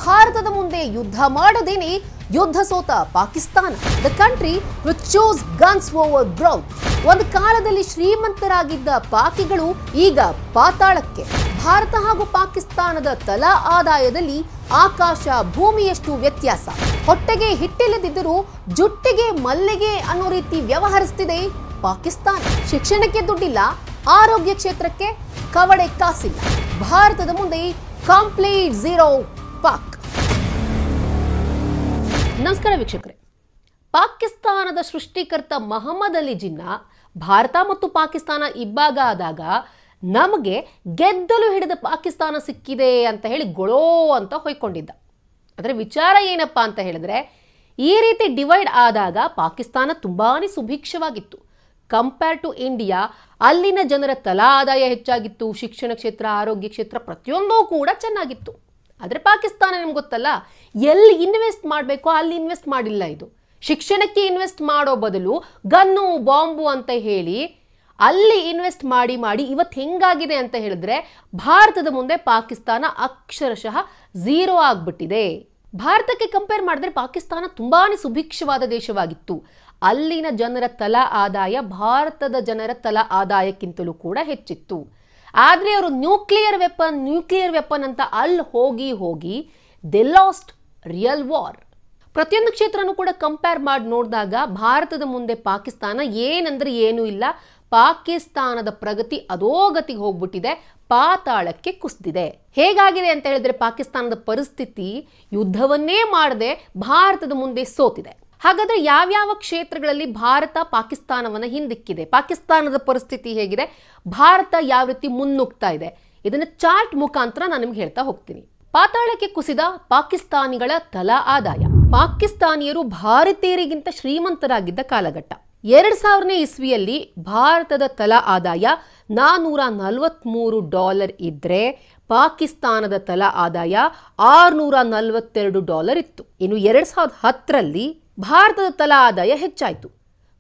ಭಾರತದ ಮುಂದೆ ಯುದ್ಧ ಮಾಡದೇನೆ ಯುದ್ಧ ಸೋತ Pakistan. The country which choose guns over growth. ಒಂದು ಕಾಲದಲ್ಲಿ ಶ್ರೀಮಂತರಾಗಿದ್ದ ಪಾಕಿಗಳು ಈಗ ಪಾತಾಳಕ್ಕೆ. ಭಾರತ ಹಾಗೂ ಪಾಕಿಸ್ತಾನದ ತಲಾ ಆದಾಯದಲ್ಲಿ ಆಕಾಶ ಭೂಮಿಯಷ್ಟು ವ್ಯತ್ಯಾಸ. ಹೊಟ್ಟೆಗೆ ಹಿಟ್ಟಿಲ್ಲದಿದ್ದರೂ ಜುಟ್ಟಿಗೆ ಮಲ್ಲಿಗೆ ಅನ್ನೋ ರೀತಿ ವ್ಯವಹರಿಸ್ತಿದೆ ಪಾಕಿಸ್ತಾನ. ಶಿಕ್ಷಣಕ್ಕೆ ದುಡ್ಡಿಲ್ಲ, ಆರೋಗ್ಯ ಕ್ಷೇತ್ರಕ್ಕೆ ಕವಡೆ ಕಾಸಿಲ್ಲ. ಭಾರತದ ಮುಂದೆ ಕಂಪ್ಲೀಟ್ ಝೀರೋ ಪಾಕ್. ನಮಸ್ಕಾರ ವೀಕ್ಷಕರೇ. ಪಾಕಿಸ್ತಾನದ ಸೃಷ್ಟಿಕರ್ತ ಮೊಹಮ್ಮದ್ ಅಲಿ ಜಿನ್ನಾ ಭಾರತ ಮತ್ತು ಪಾಕಿಸ್ತಾನ ಇಬ್ಬಾಗ ಆದಾಗ ನಮಗೆ ಗೆದ್ದಲು ಹಿಡಿದ ಪಾಕಿಸ್ತಾನ ಸಿಕ್ಕಿದೆ ಅಂತ ಹೇಳಿ ಗೊಳೋ ಅಂತ ಹೊಯ್ಕೊಂಡಿದ್ದ. ಅದರ ವಿಚಾರ ಏನಪ್ಪಾ ಅಂತ ಹೇಳಿದ್ರೆ, ಈ ರೀತಿ ಡಿವೈಡ್ ಆದಾಗ ಪಾಕಿಸ್ತಾನ ತುಂಬಾ ಸುಭಿಕ್ಷವಾಗಿತ್ತು. ಕಂಪೇರ್ ಟು ಇಂಡಿಯಾ ಅಲ್ಲಿನ ಜನರ ತಲಾ ಆದಾಯ ಹೆಚ್ಚಾಗಿತ್ತು. ಶಿಕ್ಷಣ ಕ್ಷೇತ್ರ, ಆರೋಗ್ಯ ಕ್ಷೇತ್ರ ಪ್ರತಿಯೊಂದೂ ಕೂಡ ಚೆನ್ನಾಗಿತ್ತು. ಆದರೆ ಪಾಕಿಸ್ತಾನ ನಿಮ್ಗೆ ಗೊತ್ತಲ್ಲ, ಎಲ್ಲಿ ಇನ್ವೆಸ್ಟ್ ಮಾಡಬೇಕೋ ಅಲ್ಲಿ ಇನ್ವೆಸ್ಟ್ ಮಾಡಿಲ್ಲ. ಇದು ಶಿಕ್ಷಣಕ್ಕೆ ಇನ್ವೆಸ್ಟ್ ಮಾಡೋ ಬದಲು ಗನ್ನು ಬಾಂಬು ಅಂತ ಹೇಳಿ ಅಲ್ಲಿ ಇನ್ವೆಸ್ಟ್ ಮಾಡಿ ಇವತ್ತು ಹೆಂಗಾಗಿದೆ ಅಂತ ಹೇಳಿದ್ರೆ, ಭಾರತದ ಮುಂದೆ ಪಾಕಿಸ್ತಾನ ಅಕ್ಷರಶಃ ಝೀರೋ ಆಗ್ಬಿಟ್ಟಿದೆ. ಭಾರತಕ್ಕೆ ಕಂಪೇರ್ ಮಾಡಿದ್ರೆ ಪಾಕಿಸ್ತಾನ ತುಂಬಾ ಸುಭಿಕ್ಷವಾದ ದೇಶವಾಗಿತ್ತು. ಅಲ್ಲಿನ ಜನರ ತಲಾ ಆದಾಯ ಭಾರತದ ಜನರ ತಲಾ ಆದಾಯಕ್ಕಿಂತಲೂ ಕೂಡ ಹೆಚ್ಚಿತ್ತು. ಆದರೆ ಅವರು ನ್ಯೂಕ್ಲಿಯರ್ ವೆಪನ್ ಅಂತ ಅಲ್ಲಿ ಹೋಗಿ ದೆ ಲಾಸ್ಟ್ ರಿಯಲ್ ವಾರ್. ಪ್ರತಿಯೊಂದು ಕ್ಷೇತ್ರನೂ ಕೂಡ ಕಂಪೇರ್ ಮಾಡಿ ನೋಡಿದಾಗ ಭಾರತದ ಮುಂದೆ ಪಾಕಿಸ್ತಾನ ಏನಂದ್ರೆ ಏನೂ ಇಲ್ಲ. ಪಾಕಿಸ್ತಾನದ ಪ್ರಗತಿ ಅಧೋಗತಿಗೆ ಹೋಗ್ಬಿಟ್ಟಿದೆ, ಪಾತಾಳಕ್ಕೆ ಕುಸಿದಿದೆ. ಹೇಗಾಗಿದೆ ಅಂತ ಹೇಳಿದ್ರೆ, ಪಾಕಿಸ್ತಾನದ ಪರಿಸ್ಥಿತಿ ಯುದ್ಧವನ್ನೇ ಮಾಡದೆ ಭಾರತದ ಮುಂದೆ ಸೋತಿದೆ. ಹಾಗಾದ್ರೆ ಯಾವ್ಯಾವ ಕ್ಷೇತ್ರಗಳಲ್ಲಿ ಭಾರತ ಪಾಕಿಸ್ತಾನವನ್ನ ಹಿಂದಿಕ್ಕಿದೆ, ಪಾಕಿಸ್ತಾನದ ಪರಿಸ್ಥಿತಿ ಹೇಗಿದೆ, ಭಾರತ ಯಾವ ರೀತಿ ಮುನ್ನುಗ್ತಾ ಇದೆ, ಇದನ್ನ ಚಾರ್ಟ್ ಮುಖಾಂತರ ನಾನು ನಿಮ್ಗೆ ಹೇಳ್ತಾ ಹೋಗ್ತೀನಿ. ಪಾತಾಳಕ್ಕೆ ಕುಸಿದ ಪಾಕಿಸ್ತಾನಿಗಳ ತಲಾ ಆದಾಯ. ಪಾಕಿಸ್ತಾನಿಯರು ಭಾರತೀಯರಿಗಿಂತ ಶ್ರೀಮಂತರಾಗಿದ್ದ ಕಾಲಘಟ್ಟ. 2000ನೇ ಇಸ್ವಿಯಲ್ಲಿ ಭಾರತದ ತಲಾ ಆದಾಯ $443 ಇದ್ರೆ ಪಾಕಿಸ್ತಾನದ ತಲಾ ಆದಾಯ $642 ಇತ್ತು. ಇನ್ನು 2010ರಲ್ಲಿ ಭಾರತದ ತಲಾ ಆದಾಯ ಹೆಚ್ಚಾಯಿತು.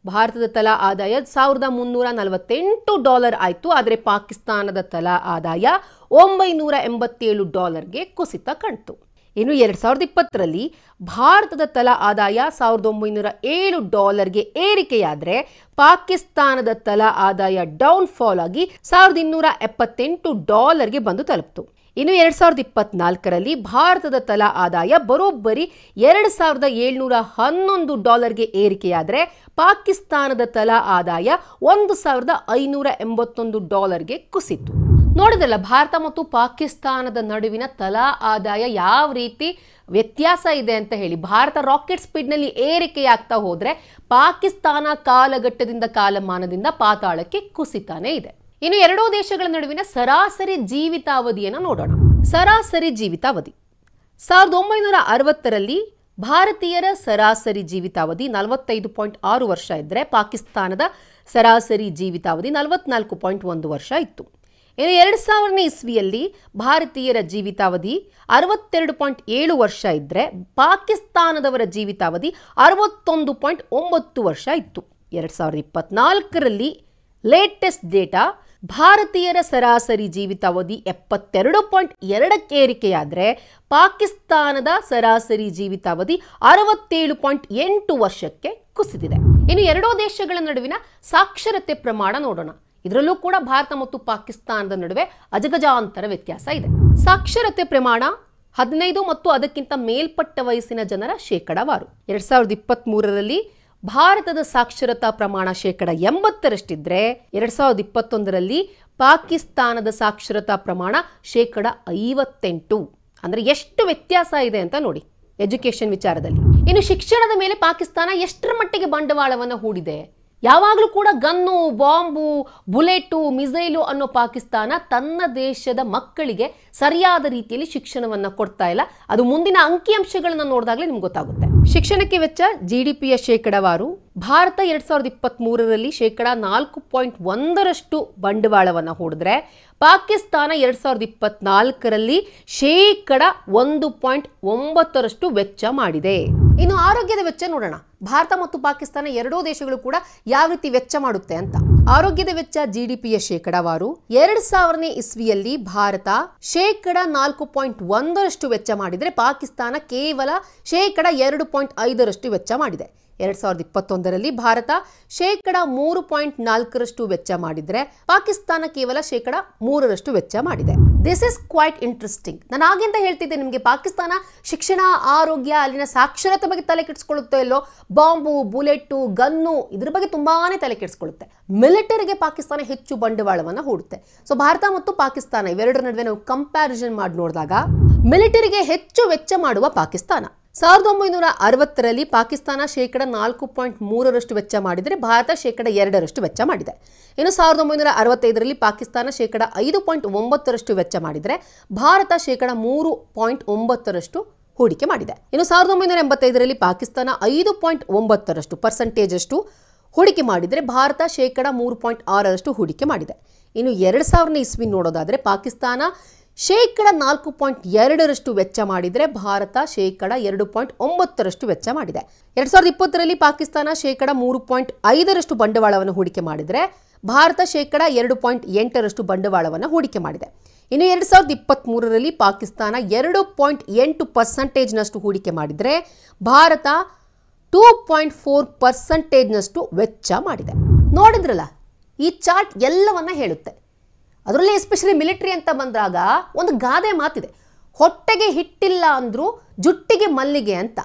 ಭಾರತದ ತಲಾ ಆದಾಯ $1348 ಆಯಿತು. ಆದರೆ ಪಾಕಿಸ್ತಾನದ ತಲಾ ಆದಾಯ $987ಗೆ ಕುಸಿತ ಕಾಣ್ತು. ಇನ್ನು 2020ರಲ್ಲಿ ಭಾರತದ ತಲಾ ಆದಾಯ $1907ಗೆ ಏರಿಕೆಯಾದರೆ ಪಾಕಿಸ್ತಾನದ ತಲಾ ಆದಾಯ ಡೌನ್ಫಾಲ್ ಆಗಿ $1278ಗೆ ಬಂದು ತಲುಪಿತು. ಇನ್ನು 2024ರಲ್ಲಿ ಭಾರತದ ತಲಾ ಆದಾಯ ಬರೋಬ್ಬರಿ $2711ಗೆ ಏರಿಕೆಯಾದರೆ ಪಾಕಿಸ್ತಾನದ ತಲಾ ಆದಾಯ $1581ಗೆ ಕುಸಿತು. ನೋಡಿದಲ್ಲ, ಭಾರತ ಮತ್ತು ಪಾಕಿಸ್ತಾನದ ನಡುವಿನ ತಲಾ ಆದಾಯ ಯಾವ ರೀತಿ ವ್ಯತ್ಯಾಸ ಇದೆ ಅಂತ ಹೇಳಿ. ಭಾರತ ರಾಕೆಟ್ ಸ್ಪೀಡ್ನಲ್ಲಿ ಏರಿಕೆಯಾಗ್ತಾ ಹೋದ್ರೆ ಪಾಕಿಸ್ತಾನ ಕಾಲಘಟ್ಟದಿಂದ ಕಾಲಮಾನದಿಂದ ಪಾತಾಳಕ್ಕೆ ಕುಸಿತಾನೆ ಇದೆ. ಇನ್ನು ಎರಡೂ ದೇಶಗಳ ನಡುವಿನ ಸರಾಸರಿ ಜೀವಿತಾವಧಿಯನ್ನು ನೋಡೋಣ. ಸರಾಸರಿ ಜೀವಿತಾವಧಿ 1960ರಲ್ಲಿ ಭಾರತೀಯರ ಸರಾಸರಿ ಜೀವಿತಾವಧಿ 45.6 ವರ್ಷ ಇದ್ದರೆ ಪಾಕಿಸ್ತಾನದ ಸರಾಸರಿ ಜೀವಿತಾವಧಿ 44.1 ವರ್ಷ ಇತ್ತು. ಇನ್ನು 2000ನೇ ಇಸ್ವಿಯಲ್ಲಿ ಭಾರತೀಯರ ಜೀವಿತಾವಧಿ 62.7 ವರ್ಷ ಇದ್ದರೆ ಪಾಕಿಸ್ತಾನದವರ ಜೀವಿತಾವಧಿ 61.9 ವರ್ಷ ಇತ್ತು. 2024ರಲ್ಲಿ ಲೇಟೆಸ್ಟ್ ಡೇಟಾ ಭಾರತೀಯರ ಸರಾಸರಿ ಜೀವಿತಾವಧಿ 72.2ಕ್ಕೆ ಏರಿಕೆಯಾದರೆ ಪಾಕಿಸ್ತಾನದ ಸರಾಸರಿ ಜೀವಿತಾವಧಿ 67.8 ವರ್ಷಕ್ಕೆ ಕುಸಿದಿದೆ. ಇನ್ನು ಎರಡೂ ದೇಶಗಳ ನಡುವಿನ ಸಾಕ್ಷರತೆ ಪ್ರಮಾಣ ನೋಡೋಣ. ಇದರಲ್ಲೂ ಕೂಡ ಭಾರತ ಮತ್ತು ಪಾಕಿಸ್ತಾನದ ನಡುವೆ ಅಜಗಜಾಂತರ ವ್ಯತ್ಯಾಸ ಇದೆ. ಸಾಕ್ಷರತೆ ಪ್ರಮಾಣ 15 ಮತ್ತು ಅದಕ್ಕಿಂತ ಮೇಲ್ಪಟ್ಟ ವಯಸ್ಸಿನ ಜನರ ಶೇಕಡಾವಾರು. 2023ರಲ್ಲಿ ಭಾರತದ ಸಾಕ್ಷರತಾ ಪ್ರಮಾಣ 80%ರಷ್ಟಿದ್ರೆ 2021ರಲ್ಲಿ ಪಾಕಿಸ್ತಾನದ ಸಾಕ್ಷರತಾ ಪ್ರಮಾಣ 58%. ಅಂದ್ರೆ ಎಷ್ಟು ವ್ಯತ್ಯಾಸ ಇದೆ ಅಂತ ನೋಡಿ ಎಜುಕೇಶನ್ ವಿಚಾರದಲ್ಲಿ. ಇನ್ನು ಶಿಕ್ಷಣದ ಮೇಲೆ ಪಾಕಿಸ್ತಾನ ಎಷ್ಟರ ಮಟ್ಟಿಗೆ ಬಂಡವಾಳವನ್ನು ಹೂಡಿದೆ. ಯಾವಾಗಲೂ ಕೂಡ ಗನ್ನು, ಬಾಂಬು, ಬುಲೆಟು, ಮಿಸೈಲು ಅನ್ನೋ ಪಾಕಿಸ್ತಾನ ತನ್ನ ದೇಶದ ಮಕ್ಕಳಿಗೆ ಸರಿಯಾದ ರೀತಿಯಲ್ಲಿ ಶಿಕ್ಷಣವನ್ನು ಕೊಡ್ತಾ ಇಲ್ಲ. ಅದು ಮುಂದಿನ ಅಂಕಿಅಂಶಗಳನ್ನ ನೋಡಿದಾಗಲೇ ನಿಮ್ಗೆ ಗೊತ್ತಾಗುತ್ತೆ. ಶಿಕ್ಷಣಕ್ಕೆ ವೆಚ್ಚ GDPಯ ಶೇಕಡಾವಾರು ಭಾರತ 2023ರಲ್ಲಿ ಶೇಕಡ 4.1ರಷ್ಟು ಬಂಡವಾಳವನ್ನು ಹೂಡಿದ್ರೆ ಪಾಕಿಸ್ತಾನ 2024ರಲ್ಲಿ ಶೇಕಡ 1.9ರಷ್ಟು ವೆಚ್ಚ ಮಾಡಿದೆ. ಇನ್ನು ಆರೋಗ್ಯದ ವೆಚ್ಚ ನೋಡೋಣ. ಭಾರತ ಮತ್ತು ಪಾಕಿಸ್ತಾನ ಎರಡೂ ದೇಶಗಳು ಕೂಡ ಯಾವ ರೀತಿ ವೆಚ್ಚ ಮಾಡುತ್ತೆ ಅಂತ. ಆರೋಗ್ಯದ ವೆಚ್ಚ ಜಿಡಿಪಿಯ ಶೇಕಡಾವಾರು 2000ನೇ ಇಸ್ವಿಯಲ್ಲಿ ಭಾರತ ಶೇಕಡ 4.1ರಷ್ಟು ವೆಚ್ಚ ಮಾಡಿದರೆ ಪಾಕಿಸ್ತಾನ ಕೇವಲ ಶೇಕಡ 2.5ರಷ್ಟು ವೆಚ್ಚ ಮಾಡಿದೆ. 2021ರಲ್ಲಿ ಭಾರತ ಶೇಕಡ 3.4ರಷ್ಟು ವೆಚ್ಚ ಮಾಡಿದ್ರೆ ಪಾಕಿಸ್ತಾನ ಕೇವಲ ಶೇಕಡ 3ರಷ್ಟು ವೆಚ್ಚ ಮಾಡಿದೆ. This is quite interesting. ನಾನು ಆಗಿಂದ ಹೇಳ್ತಿದ್ದೆ ನಿಮಗೆ, ಪಾಕಿಸ್ತಾನ ಶಿಕ್ಷಣ, ಆರೋಗ್ಯ, ಅಲ್ಲಿನ ಸಾಕ್ಷರತೆ ಬಗ್ಗೆ ತಲೆ ಕೆಡಿಸ್ಕೊಳ್ಳುತ್ತೋ ಇಲ್ಲೋ, ಬಾಂಬು, ಬುಲೆಟ್ಟು, ಗನ್ನು ಇದ್ರ ಬಗ್ಗೆ ತುಂಬಾನೇ ತಲೆ ಕೆಡಿಸ್ಕೊಳ್ಳುತ್ತೆ. ಮಿಲಿಟರಿಗೆ ಪಾಕಿಸ್ತಾನ ಹೆಚ್ಚು ಬಂಡವಾಳವನ್ನು ಹೂಡುತ್ತೆ. ಸೊ ಭಾರತ ಮತ್ತು ಪಾಕಿಸ್ತಾನ ಇವೆರಡರ ನಡುವೆ ನಾವು ಕಂಪ್ಯಾರಿಸನ್ ಮಾಡಿ ನೋಡಿದಾಗ ಮಿಲಿಟರಿಗೆ ಹೆಚ್ಚು ವೆಚ್ಚ ಮಾಡುವ ಪಾಕಿಸ್ತಾನ. 1960ರಲ್ಲಿ ಪಾಕಿಸ್ತಾನ ಶೇಕಡ 4.3ರಷ್ಟು ವೆಚ್ಚ ಮಾಡಿದರೆ ಭಾರತ ಶೇಕಡ 2ರಷ್ಟು ವೆಚ್ಚ ಮಾಡಿದೆ. ಇನ್ನು 1965ರಲ್ಲಿ ಪಾಕಿಸ್ತಾನ ಶೇಕಡ 5.9ರಷ್ಟು ವೆಚ್ಚ ಮಾಡಿದರೆ ಭಾರತ ಶೇಕಡ 3.9ರಷ್ಟು ಹೂಡಿಕೆ ಮಾಡಿದೆ. ಇನ್ನು 1985ರಲ್ಲಿ ಪಾಕಿಸ್ತಾನ 5.9% ಹೂಡಿಕೆ ಮಾಡಿದರೆ ಭಾರತ ಶೇಕಡ 3.6ರಷ್ಟು ಹೂಡಿಕೆ ಮಾಡಿದೆ. ಇನ್ನು 2000ನೇ ಇಸ್ವಿ ನೋಡೋದಾದರೆ ಪಾಕಿಸ್ತಾನ ಶೇಕಡ 4.2ರಷ್ಟು ವೆಚ್ಚ ಮಾಡಿದರೆ ಭಾರತ ಶೇಕಡ 2.9ರಷ್ಟು ವೆಚ್ಚ ಮಾಡಿದೆ. 2020ರಲ್ಲಿ ಪಾಕಿಸ್ತಾನ ಶೇಕಡ 3.5ರಷ್ಟು ಬಂಡವಾಳವನ್ನು ಹೂಡಿಕೆ ಮಾಡಿದರೆ ಭಾರತ ಶೇಕಡ 2.8ರಷ್ಟು ಬಂಡವಾಳವನ್ನು ಹೂಡಿಕೆ ಮಾಡಿದೆ. ಇನ್ನು 2023ರಲ್ಲಿ ಪಾಕಿಸ್ತಾನ 2.8%ನಷ್ಟು ಹೂಡಿಕೆ ಮಾಡಿದರೆ ಭಾರತ 2.4%ನಷ್ಟು ವೆಚ್ಚ ಮಾಡಿದೆ. ನೋಡಿದ್ರಲ್ಲ, ಈ ಚಾರ್ಟ್ ಎಲ್ಲವನ್ನ ಹೇಳುತ್ತೆ. ಅದರಲ್ಲಿ ಎಸ್ಪೆಷಲಿ ಮಿಲಿಟರಿ ಅಂತ ಬಂದಾಗ ಒಂದು ಗಾದೆ ಮಾತಿದೆ, ಹೊಟ್ಟೆಗೆ ಹಿಟ್ಟಿಲ್ಲ ಅಂದರೂ ಜುಟ್ಟಿಗೆ ಮಲ್ಲಿಗೆ ಅಂತ.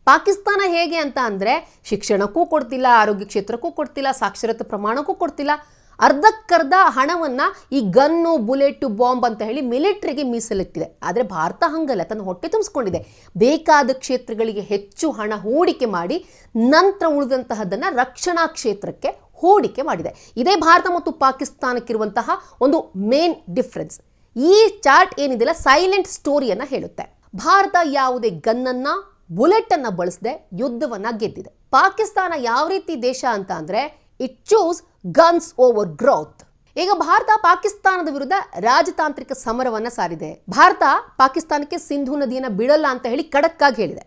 ಪಾಕಿಸ್ತಾನ ಹೇಗೆ ಅಂತ ಅಂದರೆ ಶಿಕ್ಷಣಕ್ಕೂ ಕೊಡ್ತಿಲ್ಲ, ಆರೋಗ್ಯ ಕ್ಷೇತ್ರಕ್ಕೂ ಕೊಡ್ತಿಲ್ಲ, ಸಾಕ್ಷರತೆ ಪ್ರಮಾಣಕ್ಕೂ ಕೊಡ್ತಿಲ್ಲ. ಅರ್ಧಕ್ಕರ್ಧ ಹಣವನ್ನು ಈ ಗನ್ನು, ಬುಲೆಟು, ಬಾಂಬ್ ಅಂತ ಹೇಳಿ ಮಿಲಿಟರಿಗೆ ಮೀಸಲಿಟ್ಟಿದೆ. ಆದರೆ ಭಾರತ ಹಂಗಲ್ಲ, ತನ್ನ ಹೊಟ್ಟೆ ತುಂಬಿಸ್ಕೊಂಡಿದೆ. ಬೇಕಾದ ಕ್ಷೇತ್ರಗಳಿಗೆ ಹೆಚ್ಚು ಹಣ ಹೂಡಿಕೆ ಮಾಡಿ ನಂತರ ಉಳಿದಂತಹದ್ದನ್ನು ರಕ್ಷಣಾ ಕ್ಷೇತ್ರಕ್ಕೆ ಹೂಡಿಕೆ ಮಾಡಿದೆ. ಇದೇ ಭಾರತ ಮತ್ತು ಪಾಕಿಸ್ತಾನಕ್ಕಿರುವಂತಹ ಒಂದು ಮೇನ್ ಡಿಫ್ರೆನ್ಸ್. ಈ ಚಾರ್ಟ್ ಏನಿದೆಯಲ್ಲ ಸೈಲೆಂಟ್ ಸ್ಟೋರಿಯನ್ನು ಹೇಳುತ್ತೆ. ಭಾರತ ಯಾವುದೇ ಗನ್ನನ್ನ, ಬುಲೆಟ್ ಅನ್ನ ಬಳಸದೆ ಯುದ್ಧವನ್ನ ಗೆದ್ದಿದೆ. ಪಾಕಿಸ್ತಾನ ಯಾವ ರೀತಿ ದೇಶ ಅಂತ ಅಂದ್ರೆ it choose guns over growth. ಈಗ ಭಾರತ ಪಾಕಿಸ್ತಾನದ ವಿರುದ್ಧ ರಾಜತಾಂತ್ರಿಕ ಸಮರವನ್ನ ಸಾರಿದೆ. ಭಾರತ ಪಾಕಿಸ್ತಾನಕ್ಕೆ ಸಿಂಧೂ ನದಿಯನ್ನ ಬಿಡಲ್ಲ ಅಂತ ಹೇಳಿ ಖಡಕ್ ಆಗಿ ಹೇಳಿದೆ.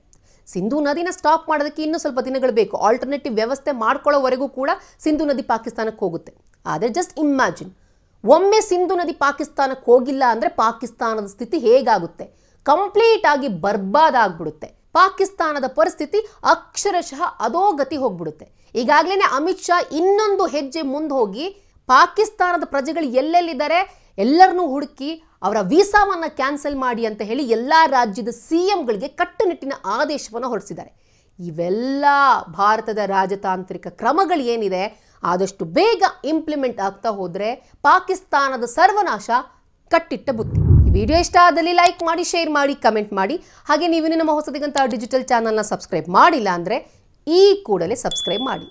ಸಿಂಧೂ ನದಿನ ಸ್ಟಾಪ್ ಮಾಡೋದಕ್ಕೆ ಇನ್ನೂ ಸ್ವಲ್ಪ ದಿನಗಳು ಬೇಕು. ಆಲ್ಟರ್ನೇಟಿವ್ ವ್ಯವಸ್ಥೆ ಮಾಡ್ಕೊಳ್ಳೋವರೆಗೂ ಕೂಡ ಸಿಂಧೂ ನದಿ ಪಾಕಿಸ್ತಾನಕ್ಕೆ ಹೋಗುತ್ತೆ. ಆದರೆ ಜಸ್ಟ್ ಇಮ್ಯಾಜಿನ್, ಒಮ್ಮೆ ಸಿಂಧೂ ನದಿ ಪಾಕಿಸ್ತಾನಕ್ಕೆ ಹೋಗಿಲ್ಲ ಅಂದರೆ ಪಾಕಿಸ್ತಾನದ ಸ್ಥಿತಿ ಹೇಗಾಗುತ್ತೆ? ಕಂಪ್ಲೀಟ್ ಆಗಿ ಬರ್ಬಾದ್ ಆಗ್ಬಿಡುತ್ತೆ. ಪಾಕಿಸ್ತಾನದ ಪರಿಸ್ಥಿತಿ ಅಕ್ಷರಶಃ ಅಧೋಗತಿ ಹೋಗ್ಬಿಡುತ್ತೆ. ಈಗಾಗಲೇ ಅಮಿತ್ ಶಾ ಇನ್ನೊಂದು ಹೆಜ್ಜೆ ಮುಂದೆ ಹೋಗಿ ಪಾಕಿಸ್ತಾನದ ಪ್ರಜೆಗಳು ಎಲ್ಲೆಲ್ಲಿದ್ದಾರೆ ಎಲ್ಲರನ್ನೂ ಹುಡುಕಿ ಅವರ ವೀಸಾವನ್ನು ಕ್ಯಾನ್ಸಲ್ ಮಾಡಿ ಅಂತ ಹೇಳಿ ಎಲ್ಲ ರಾಜ್ಯದ CMಗಳಿಗೆ ಕಟ್ಟುನಿಟ್ಟಿನ ಆದೇಶವನ್ನು ಹೊರಡಿಸಿದ್ದಾರೆ. ಇವೆಲ್ಲ ಭಾರತದ ರಾಜತಾಂತ್ರಿಕ ಕ್ರಮಗಳು ಏನಿದೆ ಆದಷ್ಟು ಬೇಗ ಇಂಪ್ಲಿಮೆಂಟ್ ಆಗ್ತಾ ಹೋದರೆ ಪಾಕಿಸ್ತಾನದ ಸರ್ವನಾಶ ಕಟ್ಟಿಟ್ಟ ಬುತ್ತಿ. ಈ ವಿಡಿಯೋ ಇಷ್ಟ ಆದಲ್ಲಿ ಲೈಕ್ ಮಾಡಿ, ಶೇರ್ ಮಾಡಿ, ಕಮೆಂಟ್ ಮಾಡಿ. ಹಾಗೆ ನೀವು ನಮ್ಮ ಹೊಸದಿಗಂತ ಡಿಜಿಟಲ್ ಚಾನಲ್ನ ಸಬ್ಸ್ಕ್ರೈಬ್ ಮಾಡಿಲ್ಲ ಅಂದರೆ ಈ ಕೂಡಲೇ ಸಬ್ಸ್ಕ್ರೈಬ್ ಮಾಡಿ.